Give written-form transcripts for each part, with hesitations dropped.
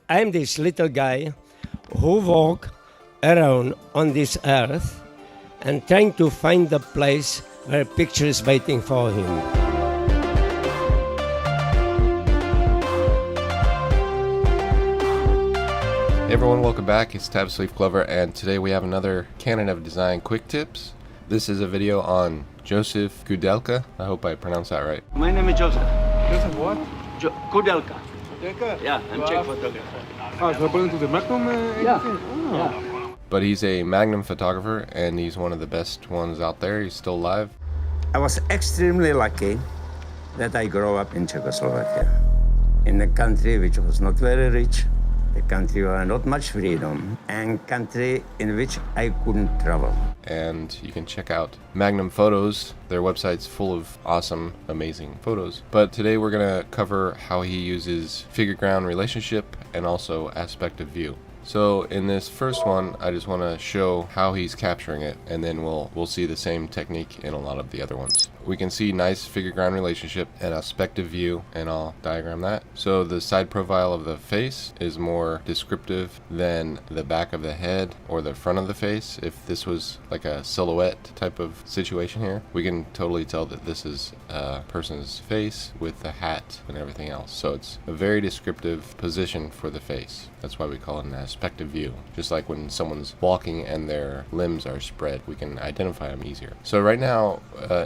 I'm this little guy who walk around on this earth and trying to find the place where a picture is waiting for him. Hey everyone, welcome back. It's Tab Sleeve Glover, and today we have another Canon of Design quick tips. This is a video on Josef Koudelka. I hope I pronounced that right. My name is Josef. Josef what? Koudelka. Koudelka? Yeah, I'm Czech photographer. Oh, so belong to the Magnum agency? Yeah. But he's a Magnum photographer, and he's one of the best ones out there. He's still alive. I was extremely lucky that I grew up in Czechoslovakia, in a country which was not very rich, a country where had not much freedom, and country in which I couldn't travel. And you can check out Magnum Photos. Their website's full of awesome, amazing photos. But today we're gonna cover how he uses figure-ground relationship and also aspect of view. So in this first one, I just want to show how he's capturing it, and then we'll see the same technique in a lot of the other ones. We can see nice figure-ground relationship and aspect of view, and I'll diagram that. So the side profile of the face is more descriptive than the back of the head or the front of the face. If this was like a silhouette type of situation here, we can totally tell that this is a person's face with the hat and everything else. So it's a very descriptive position for the face. That's why we call it an aspect of view. Just like when someone's walking and their limbs are spread, we can identify them easier. So right now,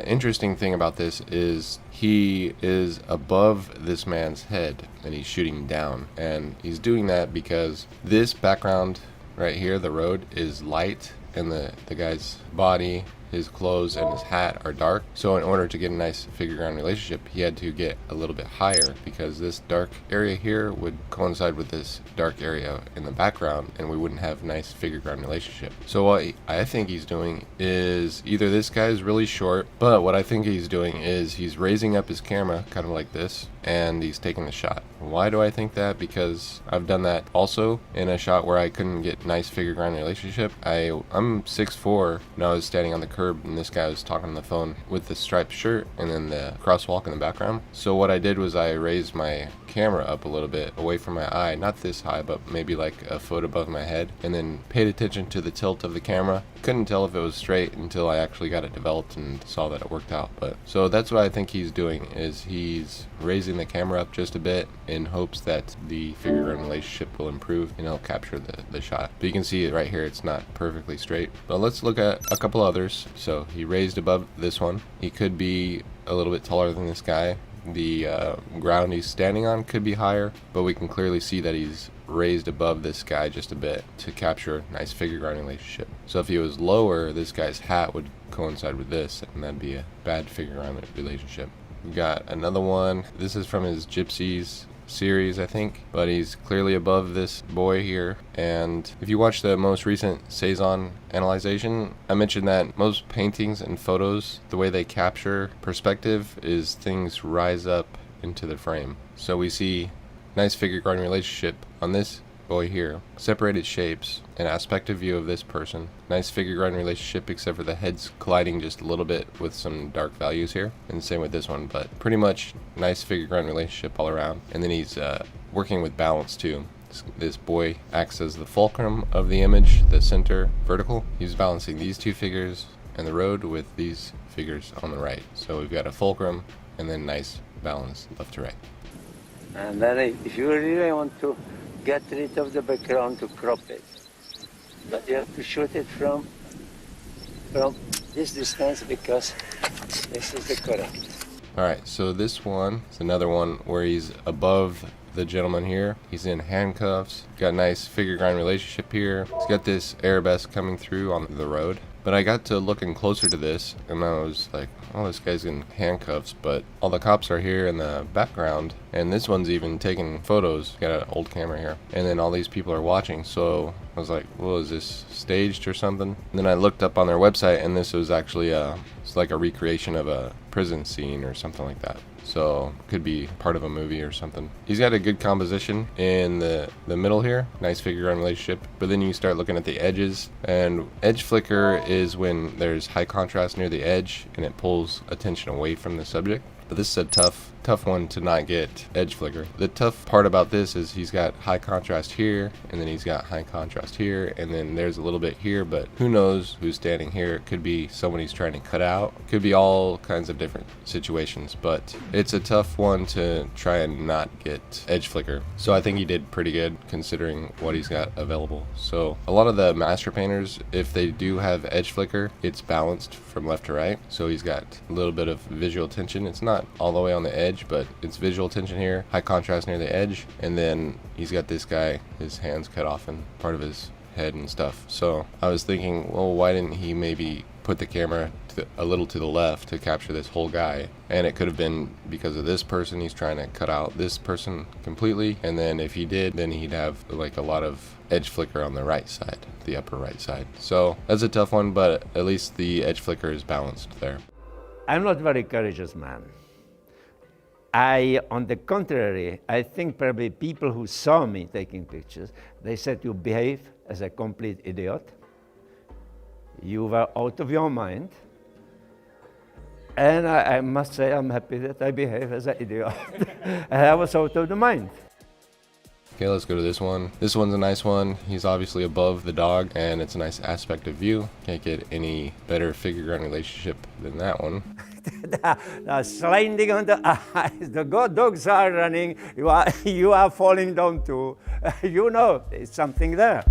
interesting thing about this is he is above this man's head and he's shooting down, and he's doing that because this background right here, the road, is light, and the guy's body, his clothes, and his hat are dark. So in order to get a nice figure-ground relationship, he had to get a little bit higher, because this dark area here would coincide with this dark area in the background, and we wouldn't have nice figure-ground relationship. So what I think he's doing is, either this guy is really short, but what I think he's doing is he's raising up his camera kind of like this, and he's taking the shot. Why do I think that? Because I've done that also in a shot where I couldn't get nice figure-ground relationship. I'm 6'4", and I was standing on the curb, and this guy was talking on the phone with the striped shirt and then the crosswalk in the background. So what I did was I raised my camera up a little bit away from my eye, not this high, but maybe like a foot above my head, and then paid attention to the tilt of the camera. Couldn't tell if it was straight until I actually got it developed and saw that it worked out. But so that's what I think he's doing, is he's raising the camera up just a bit in hopes that the figure-ground relationship will improve and it'll capture the shot. But you can see it right here, it's not perfectly straight. But let's look at a couple others. So he raised above this one. He could be a little bit taller than this guy. The ground he's standing on could be higher, but we can clearly see that he's raised above this guy just a bit to capture a nice figure-ground relationship. So if he was lower, this guy's hat would coincide with this, and that'd be a bad figure-ground relationship. We got another one. This is from his Gypsies series, I think, but he's clearly above this boy here. And if you watch the most recent Cezanne analyzation, I mentioned that most paintings and photos, the way they capture perspective is things rise up into the frame. So we see nice figure-ground relationship on this boy here, separated shapes, an aspect of view of this person, nice figure-ground relationship except for the heads colliding just a little bit with some dark values here, and same with this one, but pretty much nice figure-ground relationship all around. And then he's working with balance too. This boy acts as the fulcrum of the image, the center vertical. He's balancing these two figures and the road with these figures on the right. So we've got a fulcrum and then nice balance left to right. And then if you really want to get rid of the background, to crop it, but you have to shoot it from this distance, because this is the correct. Alright, so this one is another one where he's above the gentleman here. He's in handcuffs, got a nice figure-ground relationship here. He's got this arabesque coming through on the road. But I got to looking closer to this, and I was like, oh, this guy's in handcuffs, but all the cops are here in the background, and this one's even taking photos. Got an old camera here, and then all these people are watching. So I was like, well, is this staged or something? And then I looked up on their website, and this was actually it's like a recreation of a prison scene or something like that. So could be part of a movie or something. He's got a good composition in the middle here, nice figure-ground relationship. But then you start looking at the edges, and edge flicker is when there's high contrast near the edge and it pulls attention away from the subject. But this is a tough tough one to not get edge flicker. The tough part about this is he's got high contrast here, and then he's got high contrast here, and then there's a little bit here, but who knows who's standing here. It could be someone he's trying to cut out. Could be all kinds of different situations, but it's a tough one to try and not get edge flicker. So I think he did pretty good considering what he's got available. So a lot of the master painters, if they do have edge flicker, it's balanced from left to right. So he's got a little bit of visual tension. It's not all the way on the edge, but it's visual tension here, high contrast near the edge, and then he's got this guy, his hands cut off and part of his head and stuff. So I was thinking, well, why didn't he maybe put the camera a little to the left to capture this whole guy? And it could have been because of this person, he's trying to cut out this person completely, and then if he did, then he'd have like a lot of edge flicker on the right side, the upper right side. So that's a tough one, but at least the edge flicker is balanced there. I'm not very courageous man. On the contrary, I think probably people who saw me taking pictures, they said you behave as a complete idiot. You were out of your mind. And I must say I'm happy that I behave as an idiot. And I was out of the mind. Okay, let's go to this one. This one's a nice one. He's obviously above the dog, and it's a nice aspect of view. Can't get any better figure ground relationship than that one. The sliding on the eyes, the dogs are running, you are falling down too. You know, there's something there.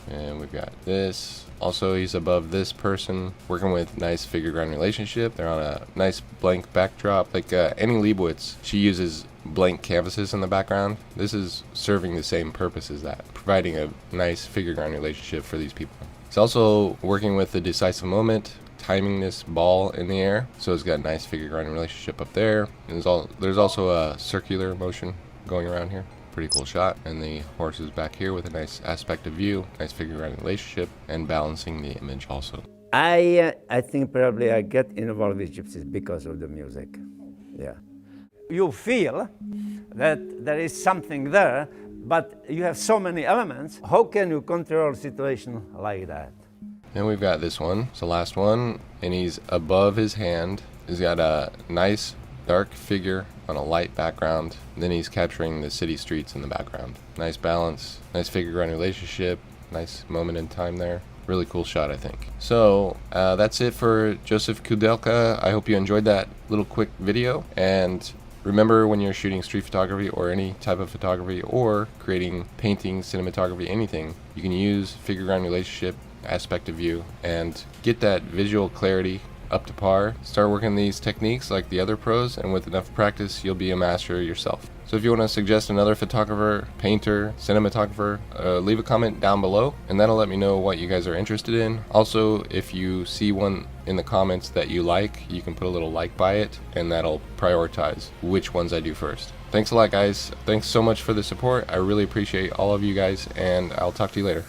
And we've got this. Also, he's above this person, working with nice figure ground relationship. They're on a nice blank backdrop. Like Annie Leibowitz, she uses blank canvases in the background. This is serving the same purpose as that, providing a nice figure ground relationship for these people. It's also working with the decisive moment, timing this ball in the air. So it's got a nice figure ground relationship up there. And there's also a circular motion going around here. Pretty cool shot. And the horse is back here with a nice aspect of view, nice figure ground relationship, and balancing the image also. I think probably I get involved with gypsies because of the music. Yeah. You feel that there is something there, but you have so many elements. How can you control a situation like that? And we've got this one. It's the last one, and he's above his hand. He's got a nice dark figure on a light background. Then he's capturing the city streets in the background. Nice balance, nice figure ground relationship, nice moment in time there. Really cool shot, I think. So that's it for Josef Koudelka. I hope you enjoyed that little quick video. And remember, when you're shooting street photography or any type of photography or creating painting, cinematography, anything, you can use figure ground relationship, aspect of view, and get that visual clarity up to par. Start working these techniques like the other pros, and with enough practice, you'll be a master yourself. So if you want to suggest another photographer, painter, cinematographer, leave a comment down below, and that'll let me know what you guys are interested in. Also, if you see one in the comments that you like, you can put a little like by it, and that'll prioritize which ones I do first. Thanks a lot, guys. Thanks so much for the support. I really appreciate all of you guys, and I'll talk to you later.